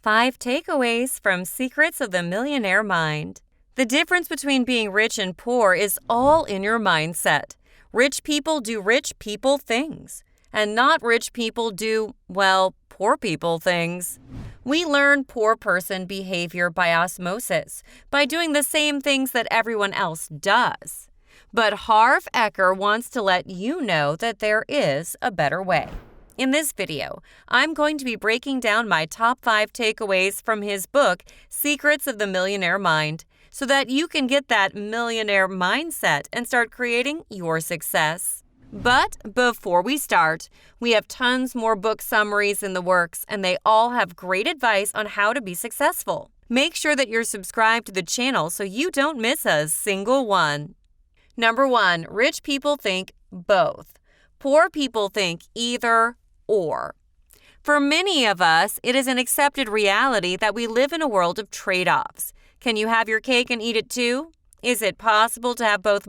5 takeaways from Secrets of the Millionaire Mind. The difference between being rich and poor is all in your mindset. Rich people do rich people things, and not rich people do, well, poor people things. We learn poor person behavior by osmosis, by doing the same things that everyone else does. But Harv Eker wants to let you know that there is a better way. In this video, I'm going to be breaking down my top 5 takeaways from his book, Secrets of the Millionaire Mind, so that you can get that millionaire mindset and start creating your success. But before we start, we have tons more book summaries in the works, and they all have great advice on how to be successful. Make sure that you're subscribed to the channel so you don't miss a single one. Number 1, rich people think both. Poor people think either or. For many of us, it is an accepted reality that we live in a world of trade-offs. Can you have your cake and eat it too? Is it possible to have both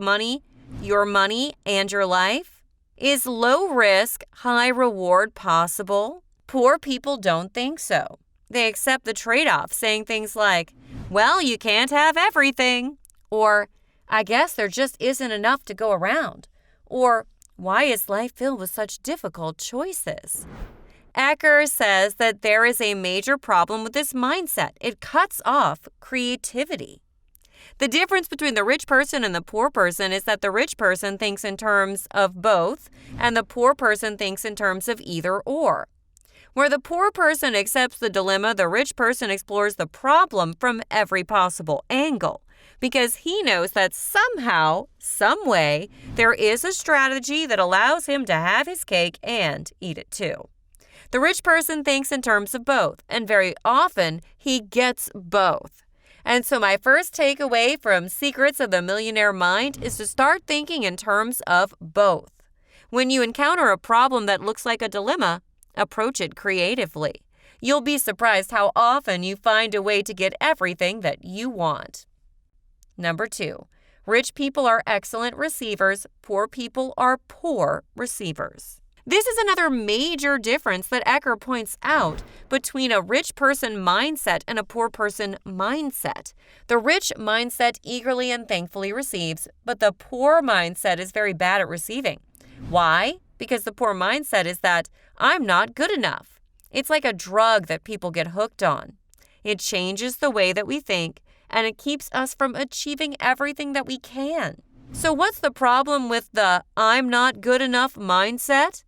your money, and your life? Is low risk, high reward possible? Poor people don't think so. They accept the trade-off, saying things like, well, you can't have everything. Or, I guess there just isn't enough to go around. Or, why is life filled with such difficult choices? Eker says that there is a major problem with this mindset. It cuts off creativity. The difference between the rich person and the poor person is that the rich person thinks in terms of both, and the poor person thinks in terms of either or. Where the poor person accepts the dilemma, the rich person explores the problem from every possible angle, because he knows that somehow, some way, there is a strategy that allows him to have his cake and eat it too. The rich person thinks in terms of both, and very often he gets both. And so my first takeaway from Secrets of the Millionaire Mind is to start thinking in terms of both. When you encounter a problem that looks like a dilemma, approach it creatively. You'll be surprised how often you find a way to get everything that you want. Number 2, rich people are excellent receivers, poor people are poor receivers. This is another major difference that Eker points out between a rich person mindset and a poor person mindset. The rich mindset eagerly and thankfully receives, but the poor mindset is very bad at receiving. Why? Because the poor mindset is that I'm not good enough. It's like a drug that people get hooked on. It changes the way that we think, and it keeps us from achieving everything that we can. So what's the problem with the I'm not good enough mindset?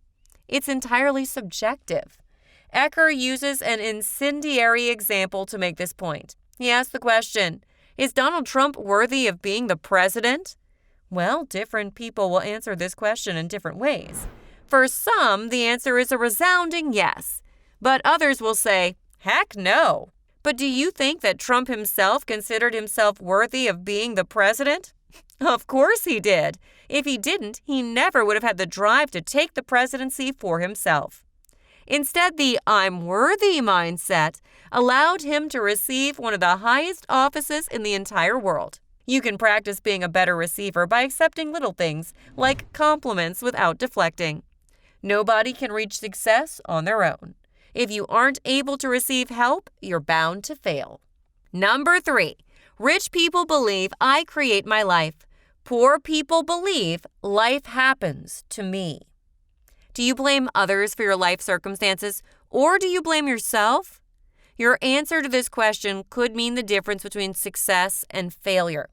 It's entirely subjective. Eker uses an incendiary example to make this point. He asks the question, is Donald Trump worthy of being the president? Well, different people will answer this question in different ways. For some, the answer is a resounding yes, but others will say, heck no. But do you think that Trump himself considered himself worthy of being the president? Of course he did. If he didn't, he never would have had the drive to take the presidency for himself. Instead, the I'm worthy mindset allowed him to receive one of the highest offices in the entire world. You can practice being a better receiver by accepting little things, like compliments without deflecting. Nobody can reach success on their own. If you aren't able to receive help, you're bound to fail. Number 3, rich people believe I create my life. Poor people believe life happens to me. Do you blame others for your life circumstances, or do you blame yourself? Your answer to this question could mean the difference between success and failure.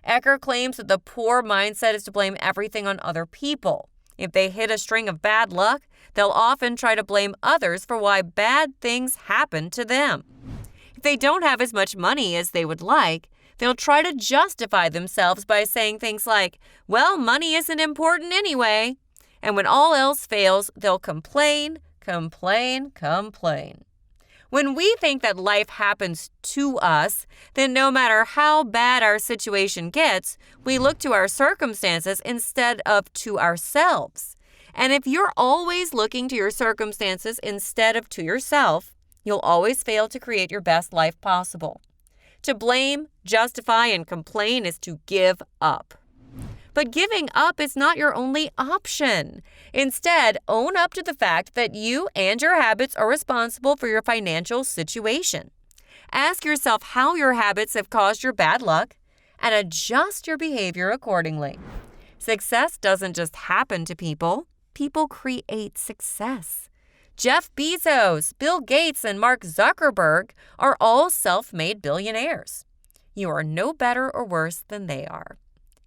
Eker claims that the poor mindset is to blame everything on other people. If they hit a string of bad luck, they'll often try to blame others for why bad things happen to them. If they don't have as much money as they would like, they'll try to justify themselves by saying things like, well, money isn't important anyway. And when all else fails, they'll complain. When we think that life happens to us, then no matter how bad our situation gets, we look to our circumstances instead of to ourselves. And if you're always looking to your circumstances instead of to yourself, you'll always fail to create your best life possible. To blame, justify, and complain is to give up. But giving up is not your only option. Instead, own up to the fact that you and your habits are responsible for your financial situation. Ask yourself how your habits have caused your bad luck and adjust your behavior accordingly. Success doesn't just happen to people. People create success. Jeff Bezos, Bill Gates, and Mark Zuckerberg are all self-made billionaires. You are no better or worse than they are.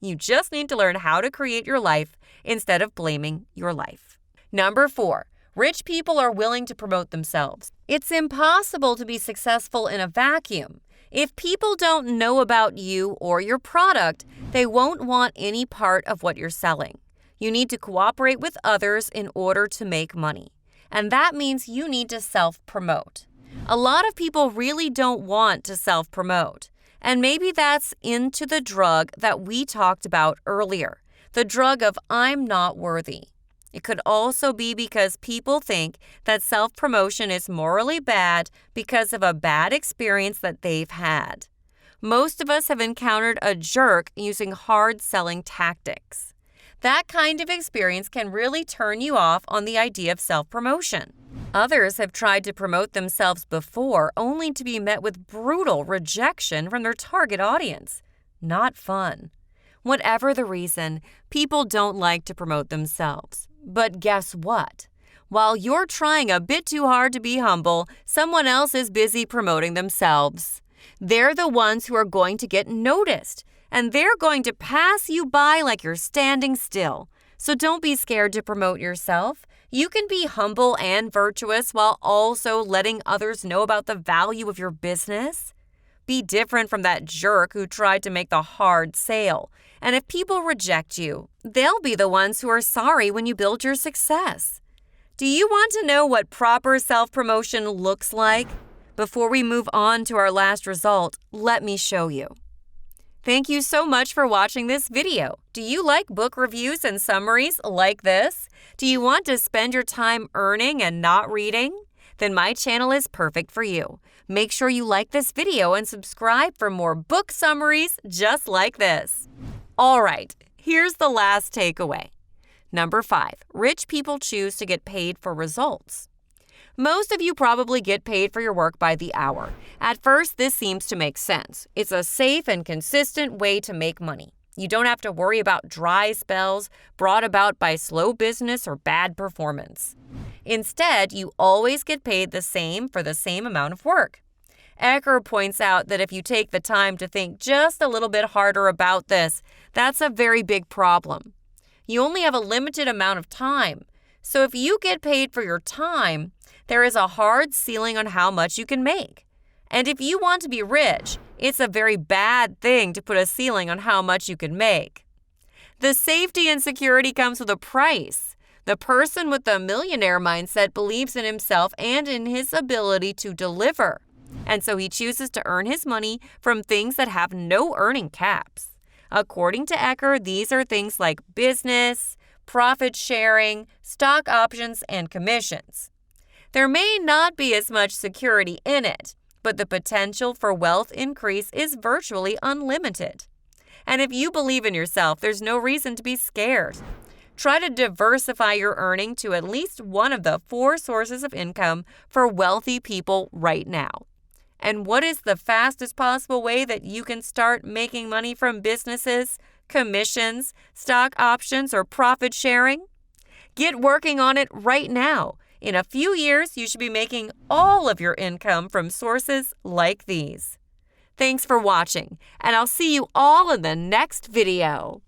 You just need to learn how to create your life instead of blaming your life. Number 4, rich people are willing to promote themselves. It's impossible to be successful in a vacuum. If people don't know about you or your product, they won't want any part of what you're selling. You need to cooperate with others in order to make money. And that means you need to self-promote. A lot of people really don't want to self-promote. And maybe that's into the drug that we talked about earlier, the drug of I'm not worthy. It could also be because people think that self-promotion is morally bad because of a bad experience that they've had. Most of us have encountered a jerk using hard-selling tactics. That kind of experience can really turn you off on the idea of self-promotion. Others have tried to promote themselves before only to be met with brutal rejection from their target audience. Not fun. Whatever the reason, people don't like to promote themselves. But guess what? While you're trying a bit too hard to be humble, someone else is busy promoting themselves. They're the ones who are going to get noticed, and they're going to pass you by like you're standing still. So don't be scared to promote yourself. You can be humble and virtuous while also letting others know about the value of your business. Be different from that jerk who tried to make the hard sale. And if people reject you, they'll be the ones who are sorry when you build your success. Do you want to know what proper self-promotion looks like? Before we move on to our last result, let me show you. Thank you so much for watching this video. Do you like book reviews and summaries like this? Do you want to spend your time earning and not reading? Then my channel is perfect for you. Make sure you like this video and subscribe for more book summaries just like this. All right, here's the last takeaway. Number 5, rich people choose to get paid for results. Most of you probably get paid for your work by the hour. At first, this seems to make sense. It's a safe and consistent way to make money. You don't have to worry about dry spells brought about by slow business or bad performance. Instead, you always get paid the same for the same amount of work. Eker points out that if you take the time to think just a little bit harder about this, that's a very big problem. You only have a limited amount of time. So if you get paid for your time, there is a hard ceiling on how much you can make. And if you want to be rich, it's a very bad thing to put a ceiling on how much you can make. The safety and security comes with a price. The person with the millionaire mindset believes in himself and in his ability to deliver. And so he chooses to earn his money from things that have no earning caps. According to Eker, these are things like business, profit sharing, stock options, and commissions. There may not be as much security in it, but the potential for wealth increase is virtually unlimited. And if you believe in yourself, there's no reason to be scared. Try to diversify your earning to at least one of the 4 sources of income for wealthy people right now. And what is the fastest possible way that you can start making money from businesses, commissions, stock options, or profit sharing? Get working on it right now. In a few years, you should be making all of your income from sources like these. Thanks for watching, and I'll see you all in the next video.